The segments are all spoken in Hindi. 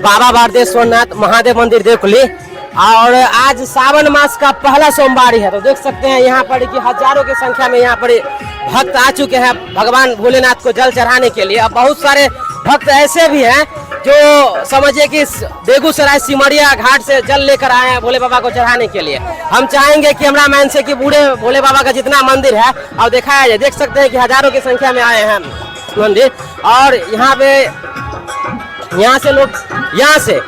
बाबा बारदेश्वरनाथ महादेव मंदिर देख ली। और आज सावन मास का पहला सोमवार है, तो देख सकते हैं यहाँ पर कि हजारों की संख्या में यहाँ पर भक्त आ चुके हैं भगवान भोलेनाथ को जल चढ़ाने के लिए। अब बहुत सारे भक्त ऐसे भी हैं जो समझिए कि बेगूसराय सिमरिया घाट से जल लेकर आए हैं भोले बाबा को चढ़ाने के लिए। हम चाहेंगे कि कैमरा मैन से कि बूढ़े भोले बाबा का जितना मंदिर है और दिखाया जाए। देख सकते हैं कि हजारों की संख्या में आए हैं मंदिर। और यहाँ पे यहाँ से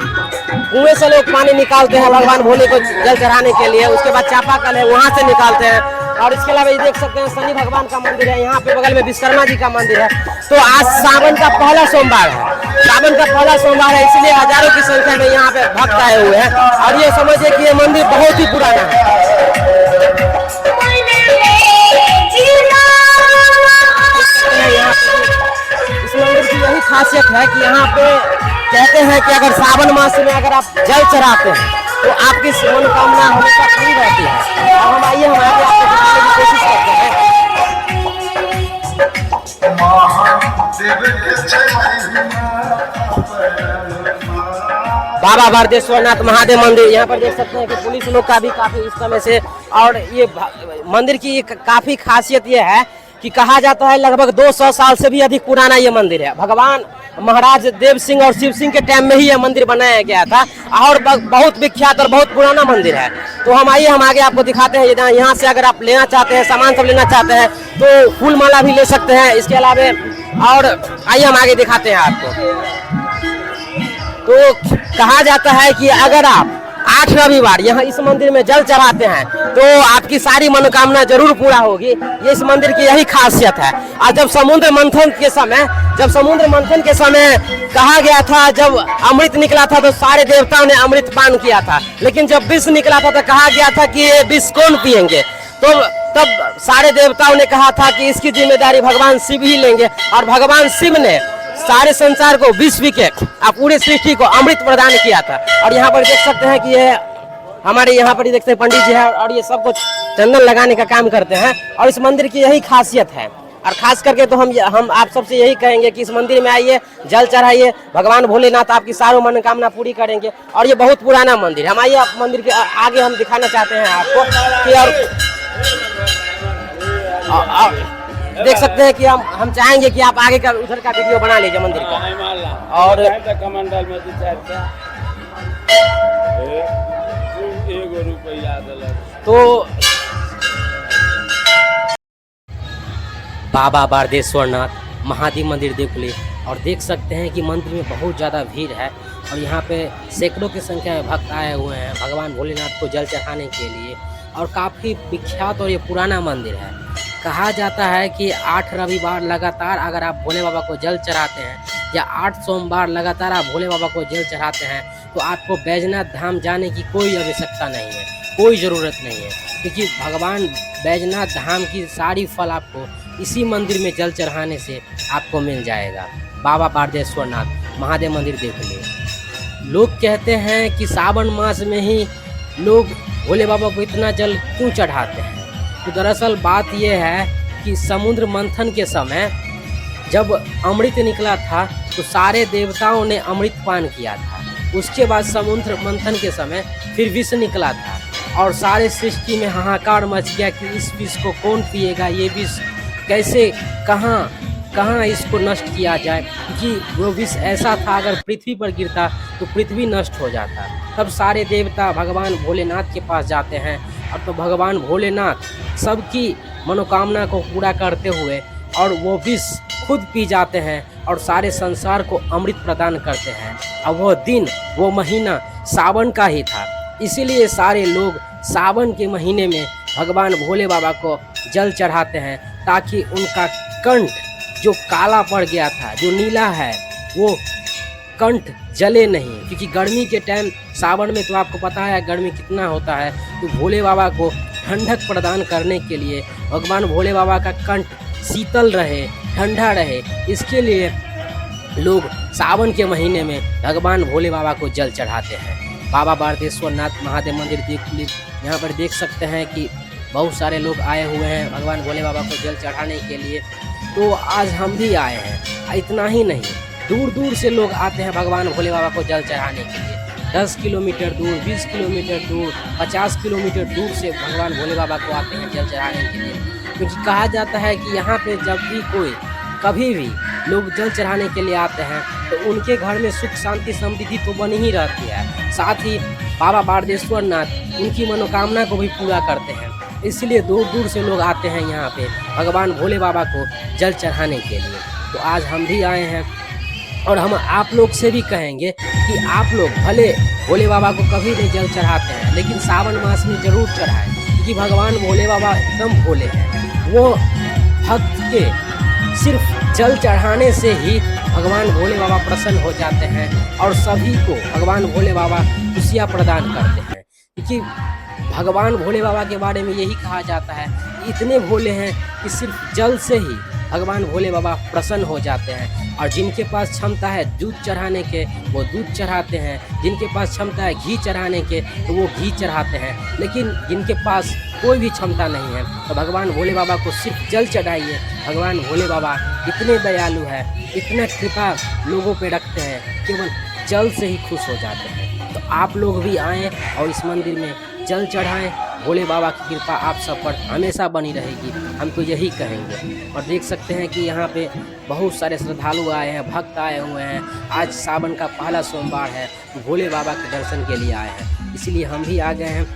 कुएं से लोग पानी निकालते हैं भगवान भोले को जल चढ़ाने के लिए। उसके बाद चापाकल है वहाँ से निकालते हैं। और इसके अलावा ये देख सकते हैं शनि भगवान का मंदिर है, यहाँ पे बगल में विश्वकर्मा जी का मंदिर है। तो आज सावन का पहला सोमवार है, सावन का पहला सोमवार है, इसलिए हजारों की संख्या में यहाँ पे भक्त आए हुए हैं। और ये समझिए कि ये मंदिर बहुत ही पुराना है। इस मंदिर की यही खासियत है कि यहाँ पे कहते हैं कि अगर सावन मास में अगर आप जल चढ़ाते हैं तो आपकी मनोकामना हमेशा पूरी रहती है। और हम आइए हमारे आपको दिखाने की कोशिश करते हैं। बाबा बारदेश्वरनाथ महादेव मंदिर, यहाँ पर देख सकते हैं कि पुलिस लोग का भी काफी इस समय से। और ये मंदिर की काफी खासियत ये है कि कहा जाता है लगभग 200 साल से भी अधिक पुराना ये मंदिर है। भगवान महाराज देव सिंह और शिव सिंह के टाइम में ही यह मंदिर बनाया गया था और बहुत विख्यात और बहुत पुराना मंदिर है। तो हम आइए हम आगे आपको दिखाते हैं। यहाँ से अगर आप लेना चाहते हैं, सामान सब लेना चाहते हैं तो फूल माला भी ले सकते हैं। इसके अलावा और आइए हम आगे दिखाते हैं आपको। तो कहा जाता है कि अगर आप 8 रविवार यहाँ इस मंदिर में जल चढ़ाते हैं तो आपकी सारी मनोकामना जरूर पूरा होगी। ये इस मंदिर की यही खासियत है। और जब समुद्र मंथन के समय कहा गया था, जब अमृत निकला था तो सारे देवताओं ने अमृत पान किया था। लेकिन जब विष निकला था तो कहा गया था कि ये विष कौन पिएंगे। तो तब सारे देवताओं ने कहा था कि इसकी जिम्मेदारी भगवान शिव ही लेंगे। और भगवान शिव ने सारे संसार को, विश्व के पूरी सृष्टि को अमृत प्रदान किया था। और यहाँ पर देख सकते हैं कि ये हमारे यहाँ पर देखते हैं पंडित जी है और ये सबको चंदन लगाने का काम करते हैं। और इस मंदिर की यही खासियत है। और खास करके तो हम आप सबसे यही कहेंगे कि इस मंदिर में आइए, जल चढ़ाइए, भगवान भोलेनाथ आपकी सारी मनोकामना पूरी करेंगे। और ये बहुत पुराना मंदिर है। हम आइए आप मंदिर के आगे हम दिखाना चाहते हैं आपको कि और देख सकते हैं कि हम चाहेंगे कि आप आगे का उधर का वीडियो बना लीजिए मंदिर का। और तो बाबा बारदेश्वरनाथ महादेव मंदिर देख ले और देख सकते हैं कि मंदिर में बहुत ज़्यादा भीड़ है। और यहाँ पे सैकड़ों की संख्या में भक्त आए हुए हैं भगवान भोलेनाथ को जल चढ़ाने के लिए। और काफ़ी विख्यात और ये पुराना मंदिर है। कहा जाता है कि 8 रविवार लगातार अगर आप भोले बाबा को जल चढ़ाते हैं या 8 सोमवार लगातार आप भोले बाबा को जल चढ़ाते हैं तो आपको बैजनाथ धाम जाने की कोई आवश्यकता नहीं है, कोई ज़रूरत नहीं है। क्योंकि भगवान बैजनाथ धाम की सारी फल आपको इसी मंदिर में जल चढ़ाने से आपको मिल जाएगा। बाबा बारदेश्वरनाथ महादेव मंदिर देख लिए। लोग कहते हैं कि सावन मास में ही लोग भोले बाबा को इतना जल क्यों चढ़ाते हैं। तो दरअसल बात यह है कि समुद्र मंथन के समय जब अमृत निकला था तो सारे देवताओं ने अमृत पान किया था। उसके बाद समुद्र मंथन के समय फिर विष निकला था और सारे सृष्टि में हाहाकार मच गया कि इस विष को कौन पिएगा, ये विष कैसे कहाँ इसको नष्ट किया जाए। क्योंकि वो विष ऐसा था अगर पृथ्वी पर गिरता तो पृथ्वी नष्ट हो जाता। तब सारे देवता भगवान भोलेनाथ के पास जाते हैं और तो भगवान भोलेनाथ सबकी मनोकामना को पूरा करते हुए और वो विष खुद पी जाते हैं और सारे संसार को अमृत प्रदान करते हैं। और वो दिन वो महीना सावन का ही था, इसीलिए सारे लोग सावन के महीने में भगवान भोले बाबा को जल चढ़ाते हैं ताकि उनका कंठ जो काला पड़ गया था, जो नीला है, वो कंठ जले नहीं। क्योंकि गर्मी के टाइम सावन में तो आपको पता है गर्मी कितना होता है। तो भोले बाबा को ठंडक प्रदान करने के लिए भगवान भोले बाबा का कंठ शीतल रहे, ठंडा रहे, इसके लिए लोग सावन के महीने में भगवान भोले बाबा को जल चढ़ाते हैं। बाबा बारदेश्वरनाथ महादेव मंदिर देख ली, यहाँ पर देख सकते हैं कि बहुत सारे लोग आए हुए हैं भगवान भोले बाबा को जल चढ़ाने के लिए। तो आज हम भी आए हैं। इतना ही नहीं, दूर दूर से लोग आते हैं भगवान भोले बाबा को जल चढ़ाने के लिए। 10 किलोमीटर दूर, 20 किलोमीटर दूर, 50 किलोमीटर दूर से भगवान भोले बाबा को आते हैं जल चढ़ाने के लिए। क्योंकि कहा जाता है कि यहाँ पे जब भी कोई कभी भी लोग जल चढ़ाने के लिए आते हैं तो उनके घर में सुख शांति समृद्धि तो बनी ही रहती है, साथ ही बाबा बारदेश्वर नाथ उनकी मनोकामना को भी पूरा करते हैं। इसलिए दूर दूर से लोग आते हैं यहाँ पे भगवान भोले बाबा को जल चढ़ाने के लिए। तो आज हम भी आए हैं और हम आप लोग से भी कहेंगे कि आप लोग भले भोले बाबा को कभी नहीं जल चढ़ाते हैं, लेकिन सावन मास में ज़रूर चढ़ाएं, क्योंकि भगवान भोले बाबा एकदम भोले हैं। वो भक्त के सिर्फ जल चढ़ाने से ही भगवान भोले बाबा प्रसन्न हो जाते हैं और सभी को भगवान भोले बाबा खुशियाँ प्रदान करते हैं। क्योंकि भगवान भोले बाबा के बारे में यही कहा जाता है कि इतने भोले हैं कि सिर्फ जल से ही भगवान भोले बाबा प्रसन्न हो जाते हैं। और जिनके पास क्षमता है दूध चढ़ाने के वो दूध चढ़ाते हैं, जिनके पास क्षमता है घी चढ़ाने के तो वो घी चढ़ाते हैं। लेकिन जिनके पास कोई भी क्षमता नहीं है तो भगवान भोले बाबा को सिर्फ जल चढ़ाइए। भगवान भोले बाबा इतने दयालु है, इतना कृपा लोगों पे रखते हैं, केवल जल से ही खुश हो जाते हैं। तो आप लोग भी आएँ और इस मंदिर में जल चढ़ाएं। भोले बाबा की कृपा आप सब पर हमेशा बनी रहेगी, हम तो यही कहेंगे। और देख सकते हैं कि यहाँ पे बहुत सारे श्रद्धालु आए हैं, भक्त आए हुए हैं। आज सावन का पहला सोमवार है, भोले बाबा के दर्शन के लिए आए हैं, इसलिए हम भी आ गए हैं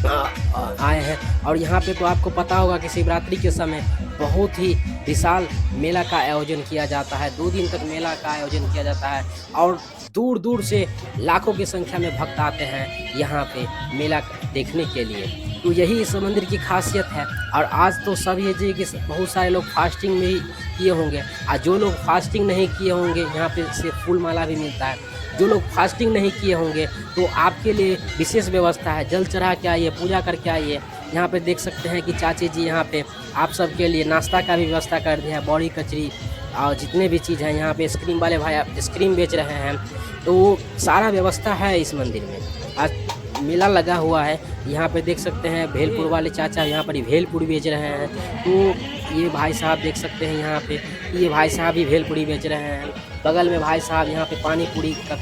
आए हैं। और यहाँ पे तो आपको पता होगा कि शिवरात्रि के समय बहुत ही विशाल मेला का आयोजन किया जाता है। 2 दिन तक मेला का आयोजन किया जाता है और दूर दूर से लाखों की संख्या में भक्त आते हैं यहाँ पे मेला देखने के लिए। तो यही इस मंदिर की खासियत है। और आज तो सब ये जी कि बहुत सारे लोग फास्टिंग में ही किए होंगे, और जो लोग फास्टिंग नहीं किए होंगे यहाँ पे सिर्फ फूल माला भी मिलता है। जो लोग फास्टिंग नहीं किए होंगे तो आपके लिए विशेष व्यवस्था है, जल चढ़ा के आइए, पूजा करके आइए। यहाँ पे देख सकते हैं कि चाची जी यहाँ पे आप सब के लिए नाश्ता का भी व्यवस्था कर दिया है, बड़ी कचरी और जितने भी चीज़ हैं। यहाँ पे आइसक्रीम वाले भाई आइसक्रीम बेच रहे हैं, तो सारा व्यवस्था है इस मंदिर में। आज मेला लगा हुआ है, यहाँ पे देख सकते हैं भेलपुर वाले चाचा यहाँ पर ही भेलपुरी बेच रहे हैं। तो ये भाई साहब देख सकते हैं यहाँ पे, ये भाई साहब भी भेलपुरी बेच रहे हैं। बगल में भाई साहब यहाँ पे पानी पूरी का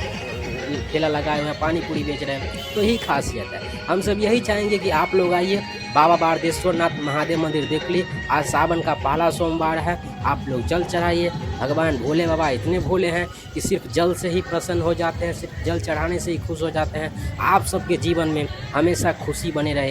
ठेला लगाए हुए हैं, पानी पूरी बेच रहे हैं। तो यही खासियत है। हम सब यही चाहेंगे कि आप लोग आइए, बाबा बारदेश्वर नाथ महादेव मंदिर देख ली। आज सावन का पहला सोमवार है, आप लोग जल चढ़ाइए। भगवान भोले बाबा इतने भोले हैं कि सिर्फ जल से ही प्रसन्न हो जाते हैं, सिर्फ जल चढ़ाने से ही खुश हो जाते हैं। आप सबके जीवन में हमेशा खुशी बने रहे।